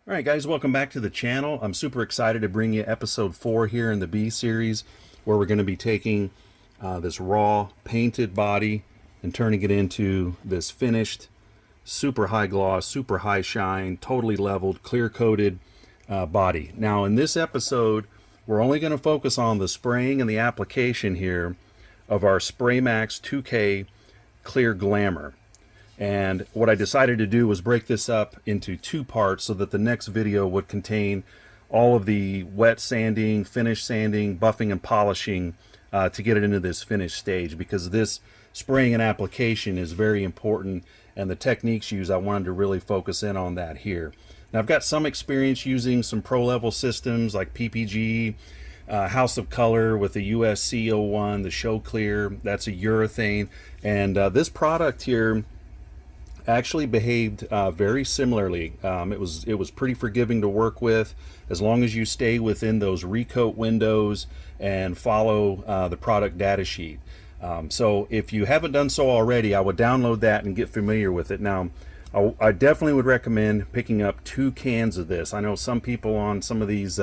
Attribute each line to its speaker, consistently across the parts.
Speaker 1: All right, guys, welcome back to the channel. I'm super excited to bring you episode 4 here in the B series, where we're going to be taking this raw painted body and turning it into this finished, super high gloss, super high shine, totally leveled, clear coated body. Now, in this episode, we're only going to focus on the spraying and the application here of our SprayMax 2K Clear Glamour. And what I decided to do was break this up into 2 parts so that the next video would contain all of the wet sanding, finish sanding, buffing, and polishing to get it into this finished stage, because this spraying and application is very important, and the techniques used, I wanted to really focus in on that here. Now, I've got some experience using some pro-level systems like PPG, House of Color with the USC01, the Show Clear, that's a urethane, and this product here actually behaved very similarly. It was pretty forgiving to work with, as long as you stay within those recoat windows and follow the product data sheet. So if you haven't done so already, I would download that and get familiar with it. Now, I definitely would recommend picking up 2 cans of this. I know some people on some of these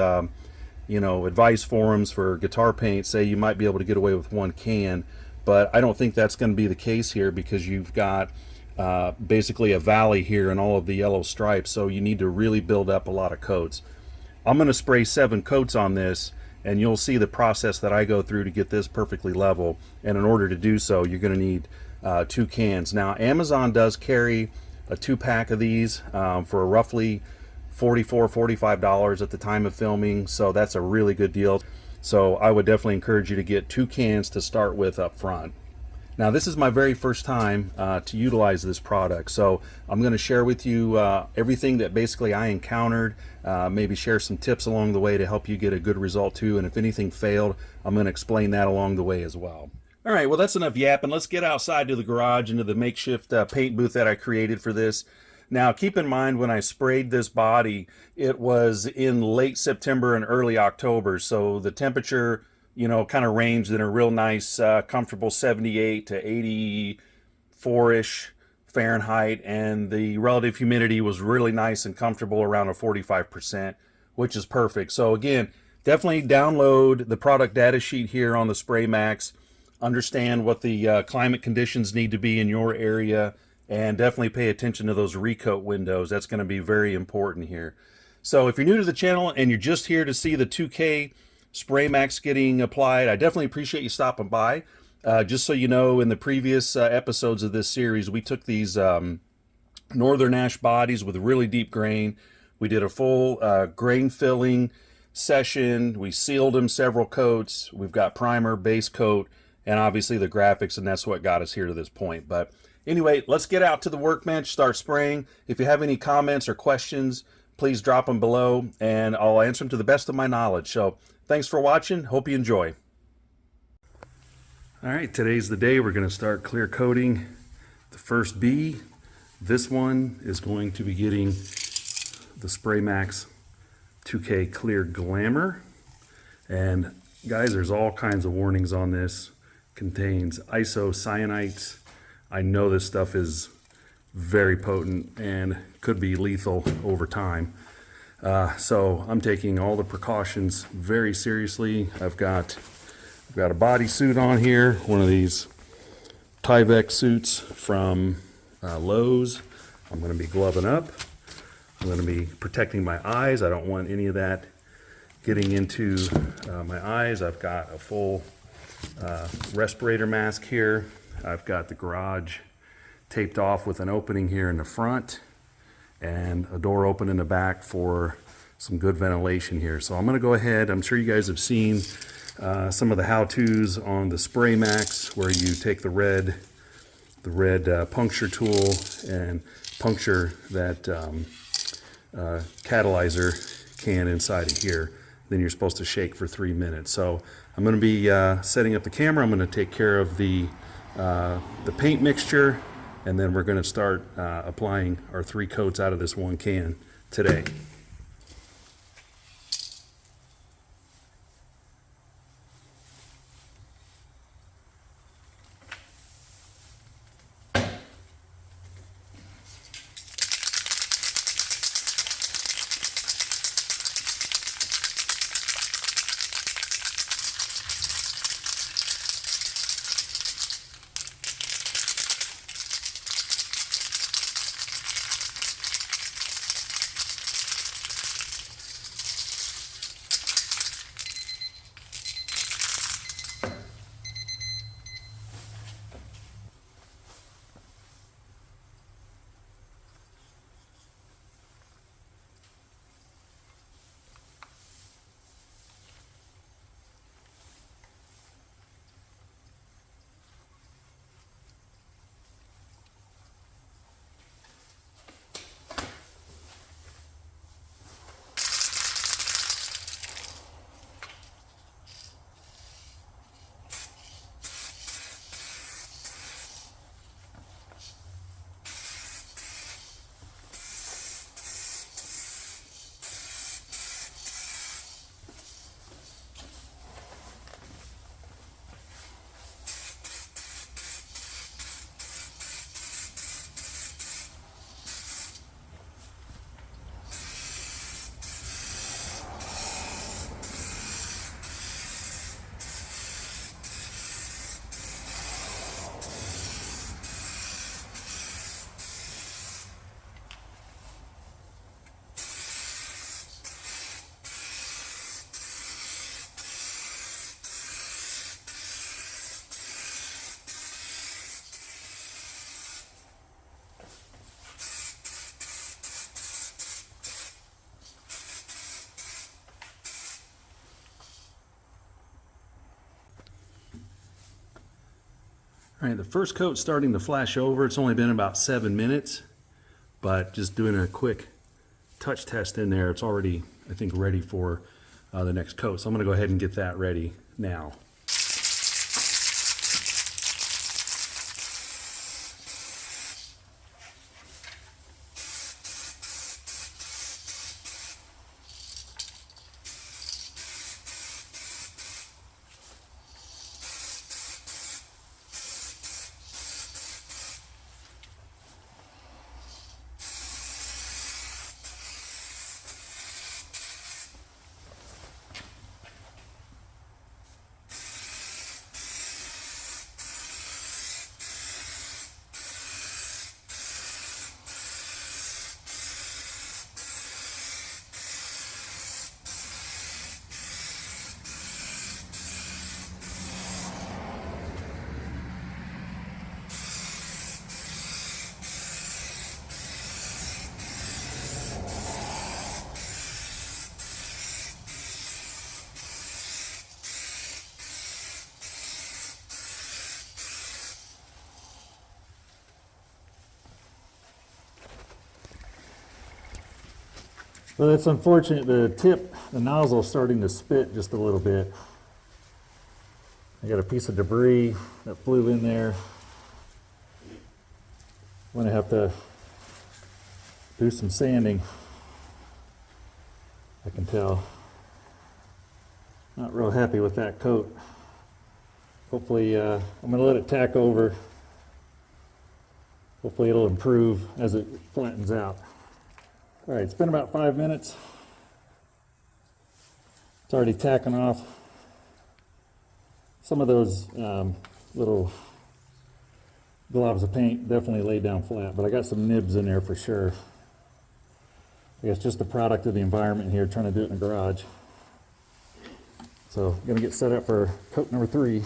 Speaker 1: advice forums for guitar paint say you might be able to get away with 1 can, but I don't think that's going to be the case here, because you've got basically a valley here and all of the yellow stripes, so you need to really build up a lot of coats. I'm going to spray 7 coats on this, and you'll see the process that I go through to get this perfectly level, and in order to do so, you're going to need 2 cans. Now, Amazon does carry a 2-pack of these for roughly $44-45 at the time of filming, so that's a really good deal. So I would definitely encourage you to get 2 cans to start with up front. Now, this is my very first time to utilize this product, so I'm going to share with you everything that basically I encountered, maybe share some tips along the way to help you get a good result too, and if anything failed, I'm going to explain that along the way as well. All right, well, that's enough yapping. Let's get outside to the garage, into the makeshift paint booth that I created for this. Now, keep in mind, when I sprayed this body, it was in late September and early October, so the temperature kind of ranged in a real nice, comfortable 78 to 84-ish Fahrenheit, and the relative humidity was really nice and comfortable around a 45%, which is perfect. So again, definitely download the product data sheet here on the SprayMax, understand what the climate conditions need to be in your area, and definitely pay attention to those recoat windows. That's going to be very important here. So if you're new to the channel and you're just here to see the 2K SprayMax getting applied, I definitely appreciate you stopping by. Just so you know, in the previous episodes of this series, we took these Northern Ash bodies with really deep grain. We did a full grain filling session. We sealed them several coats. We've got primer, base coat, and obviously the graphics, and that's what got us here to this point. But anyway, let's get out to the workbench, start spraying. If you have any comments or questions, please drop them below, and I'll answer them to the best of my knowledge. So thanks for watching. Hope you enjoy. All right, today's the day we're going to start clear coating the first bee. This one is going to be getting the SprayMax 2K Clear Glamour. And guys, there's all kinds of warnings on this. Contains isocyanates. I know this stuff is very potent and could be lethal over time. So I'm taking all the precautions very seriously. I've got a bodysuit on here, one of these Tyvek suits from Lowe's. I'm going to be gloving up. I'm going to be protecting my eyes. I don't want any of that getting into my eyes. I've got a full respirator mask here. I've got the garage taped off with an opening here in the front and a door open in the back for some good ventilation here. So I'm going to go ahead. I'm sure you guys have seen some of the how-tos on the SprayMax, where you take the red puncture tool and puncture that catalyzer can inside of here. Then you're supposed to shake for 3 minutes. So I'm going to be setting up the camera. I'm going to take care of the paint mixture, and then we're going to start applying our 3 coats out of this 1 can today. All right, the first coat's starting to flash over. It's only been about 7 minutes, but just doing a quick touch test in there, it's already, I think, ready for the next coat. So I'm gonna go ahead and get that ready now.
Speaker 2: Well, it's unfortunate the nozzle is starting to spit just a little bit. I got a piece of debris that flew in there. I'm going to have to do some sanding. I can tell. Not real happy with that coat. Hopefully, I'm going to let it tack over. Hopefully it'll improve as it flattens out. All right, it's been about 5 minutes. It's already tacking off. Some of those little globs of paint definitely laid down flat, but I got some nibs in there for sure. I guess just a product of the environment here, trying to do it in the garage. So I'm gonna get set up for coat number 3.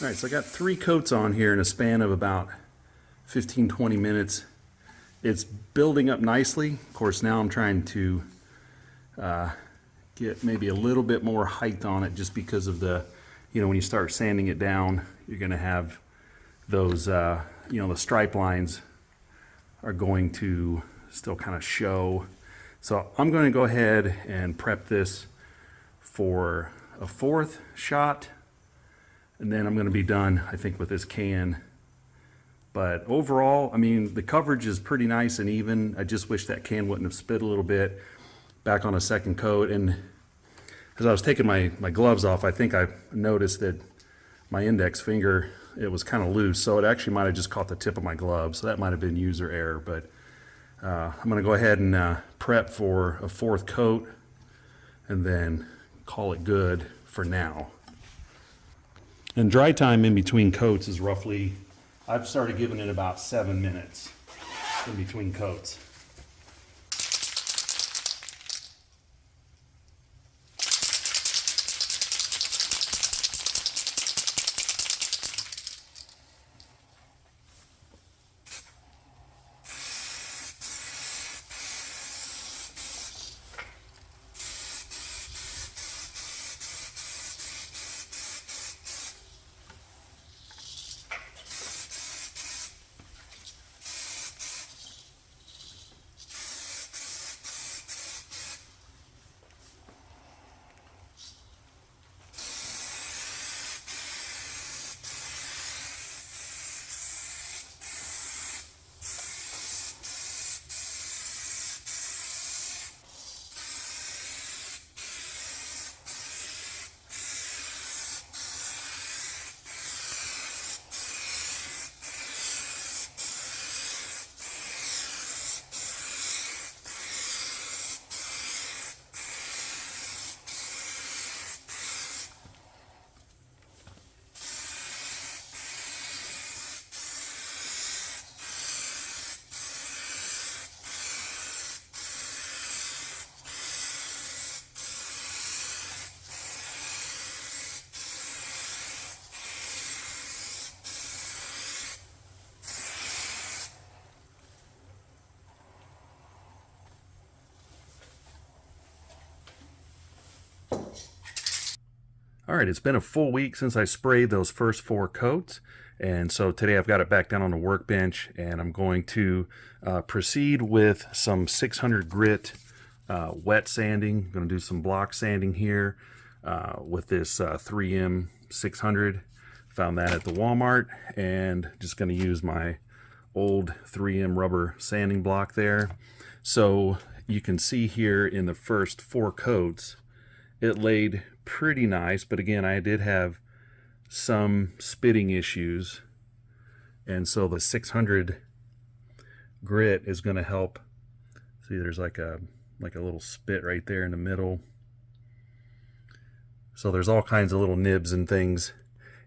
Speaker 1: All right, so I got 3 coats on here in a span of about 15-20 minutes. It's building up nicely. Of course, now I'm trying to get maybe a little bit more height on it, just because of the, when you start sanding it down, you're gonna have those, the stripe lines are going to still kind of show. So I'm gonna go ahead and prep this for a 4th shot. And then I'm going to be done, I think, with this can. But overall, I mean, the coverage is pretty nice and even. I just wish that can wouldn't have spit a little bit back on a second coat. And as I was taking my gloves off, I think I noticed that my index finger, it was kind of loose. So it actually might have just caught the tip of my glove. So that might have been user error. But I'm going to go ahead and prep for a 4th coat and then call it good for now. And dry time in between coats is roughly, I've started giving it about 7 minutes in between coats. All right, it's been a full week since I sprayed those first 4 coats, and so today I've got it back down on the workbench, and I'm going to proceed with some 600 grit wet sanding. I'm going to do some block sanding here with this 3M 600. Found that at the Walmart, and just going to use my old 3M rubber sanding block there. So you can see here in the first 4 coats, it laid pretty nice, but again, I did have some spitting issues, and so the 600 grit is going to help. See, there's like a little spit right there in the middle. So there's all kinds of little nibs and things,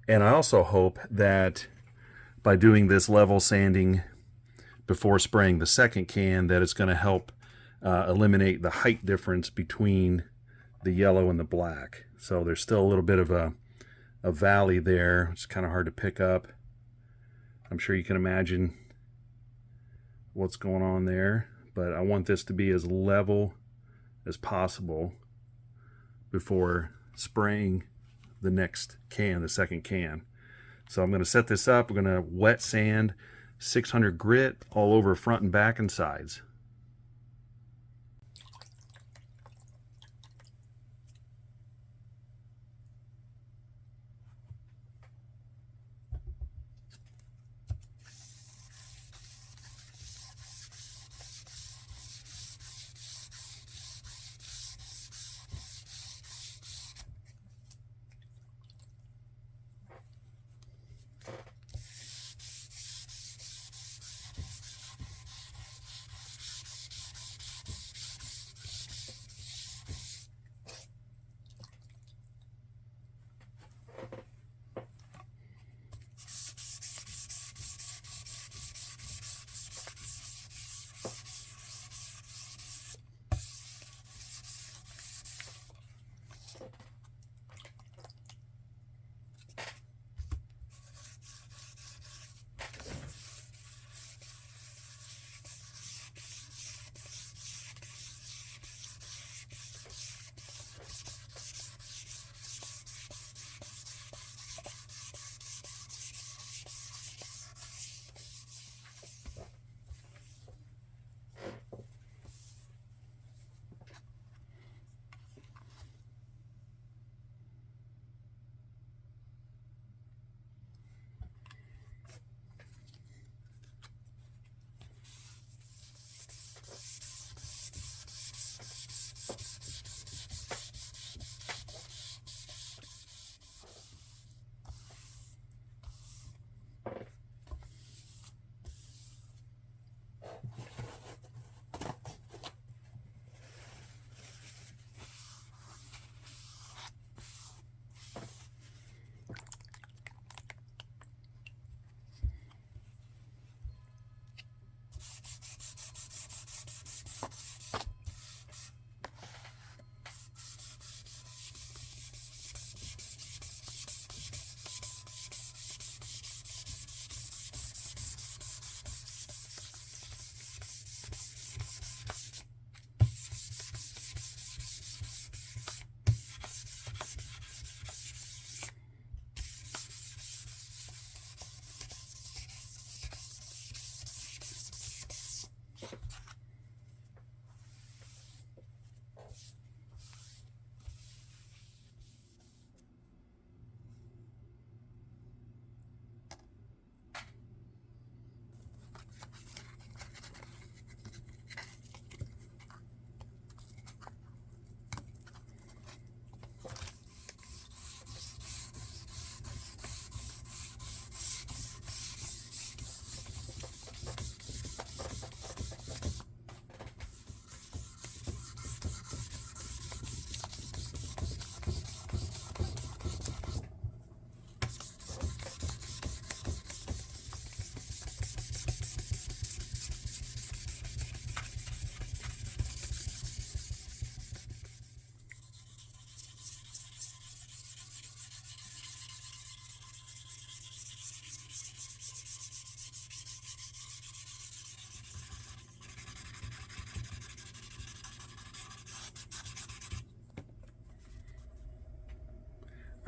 Speaker 1: and I also hope that by doing this level sanding before spraying the second can, that it's going to help eliminate the height difference between the yellow and the black. So there's still a little bit of a valley there. It's kind of hard to pick up. I'm sure you can imagine what's going on there, but I want this to be as level as possible before spraying the next can, the second can. So I'm going to set this up. We're going to wet sand 600 grit all over front and back and sides.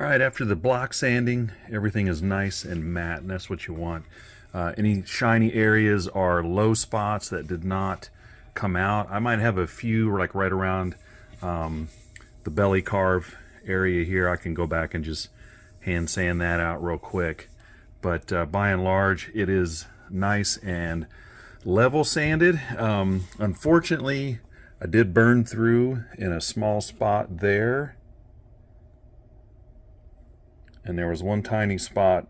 Speaker 1: All right, after the block sanding, everything is nice and matte, and that's what you want. Any shiny areas are low spots that did not come out. I might have a few like right around the belly carve area here. I can go back and just hand sand that out real quick. But by and large, it is nice and level sanded. Unfortunately, I did burn through in a small spot there. And there was one tiny spot,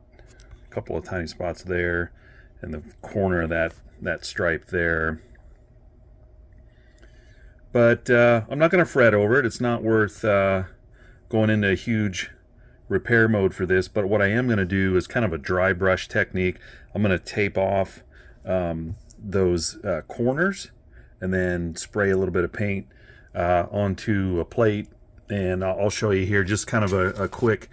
Speaker 1: a couple of tiny spots there, and the corner of that stripe there. But I'm not going to fret over it. It's not worth going into a huge repair mode for this. But what I am going to do is kind of a dry brush technique. I'm going to tape off those corners and then spray a little bit of paint onto a plate. And I'll show you here just kind of a quick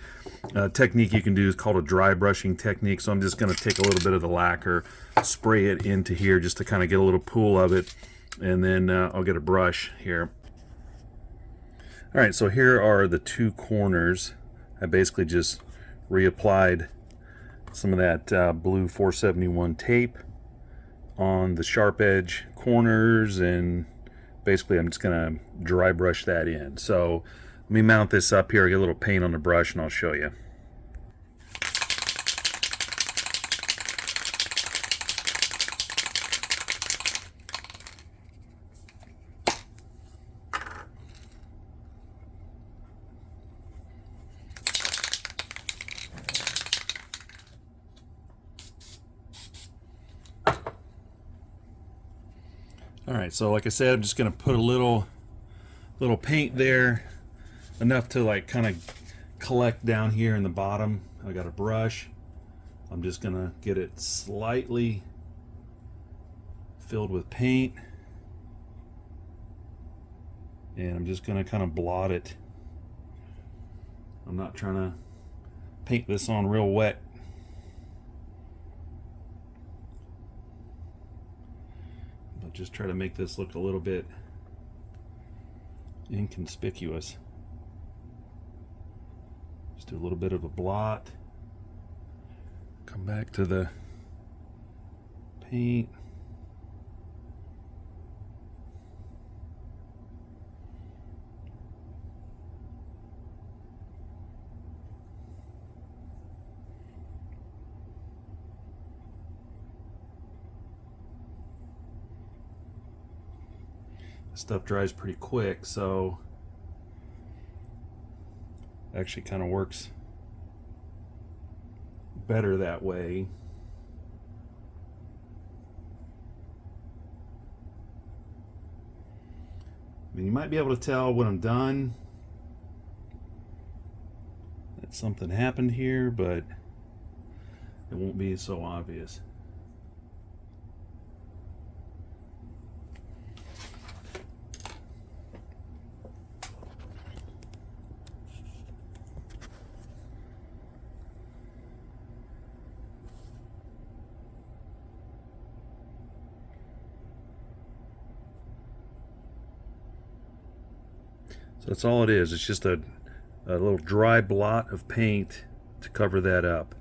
Speaker 1: technique you can do. Is called a dry brushing technique. So I'm just going to take a little bit of the lacquer, spray it into here just to kind of get a little pool of it, and then I'll get a brush here. All right, so here are the two corners. I basically just reapplied some of that blue 471 tape on the sharp edge corners, and basically I'm just going to dry brush that in. So let me mount this up here, get a little paint on the brush, and I'll show you. All right, so like I said, I'm just going to put a little paint there, enough to like kind of collect down here in the bottom. I got a brush. I'm just going to get it slightly filled with paint, and I'm just going to kind of blot it. I'm not trying to paint this on real wet. Just try to make this look a little bit inconspicuous. Just do a little bit of a blot. Come back to the paint. Stuff dries pretty quick, so actually kind of works better that way. I mean, you might be able to tell when I'm done that something happened here, but it won't be so obvious. So that's all it is. It's just a little dry blot of paint to cover that up.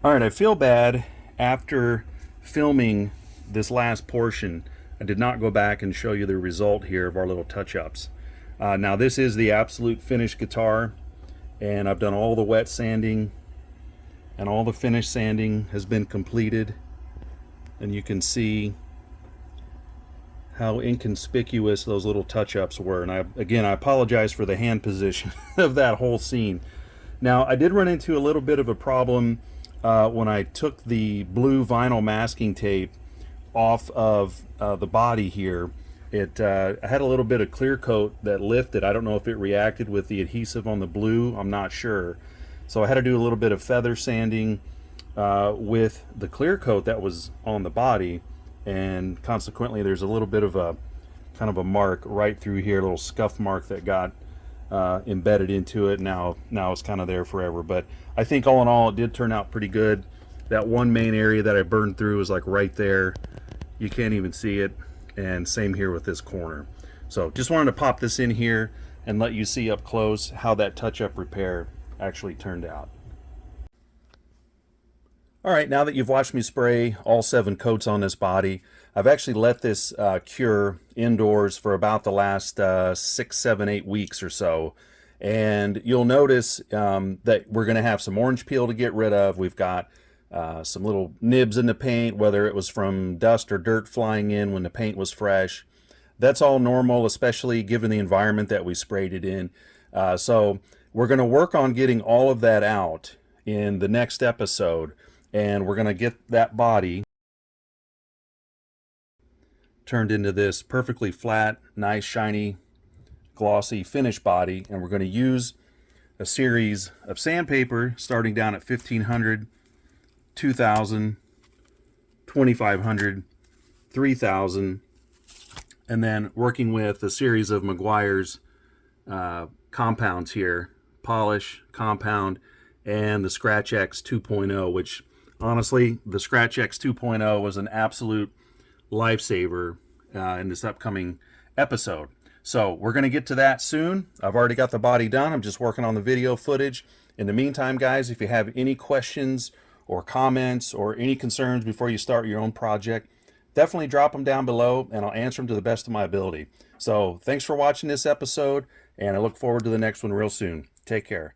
Speaker 1: All right, I feel bad after filming this last portion. I did not go back and show you the result here of our little touch-ups. Now this is the absolute finished guitar, and I've done all the wet sanding and all the finish sanding has been completed, and you can see how inconspicuous those little touch-ups were. And I apologize for the hand position of that whole scene. Now I did run into a little bit of a problem when I took the blue vinyl masking tape off of the body here. I had a little bit of clear coat that lifted. I don't know if it reacted with the adhesive on the blue, I'm not sure. So I had to do a little bit of feather sanding with the clear coat that was on the body, and consequently there's a little bit of a kind of a mark right through here, a little scuff mark that got embedded into it. Now it's kind of there forever, but I think all in all it did turn out pretty good. That one main area that I burned through is like right there, you can't even see it, and same here with this corner. So just wanted to pop this in here and let you see up close how that touch-up repair actually turned out. All right, now that you've watched me spray all 7 coats on this body, I've actually let this cure indoors for about the last 6, 7, 8 weeks or so. And you'll notice that we're going to have some orange peel to get rid of. We've got some little nibs in the paint, whether it was from dust or dirt flying in when the paint was fresh. That's all normal, especially given the environment that we sprayed it in. So we're going to work on getting all of that out in the next episode. And we're going to get that body turned into this perfectly flat, nice, shiny, glossy finish body. And we're going to use a series of sandpaper starting down at 1500, 2000, 2500, 3000, and then working with a series of Meguiar's compounds here, polish, compound, and the Scratch X 2.0, which honestly, the Scratch X 2.0 was an absolute lifesaver in this upcoming episode. So we're going to get to that soon. I've already got the body done. I'm just working on the video footage. In the meantime, guys, if you have any questions or comments or any concerns before you start your own project, definitely drop them down below and I'll answer them to the best of my ability. So thanks for watching this episode, and I look forward to the next one real soon. Take care.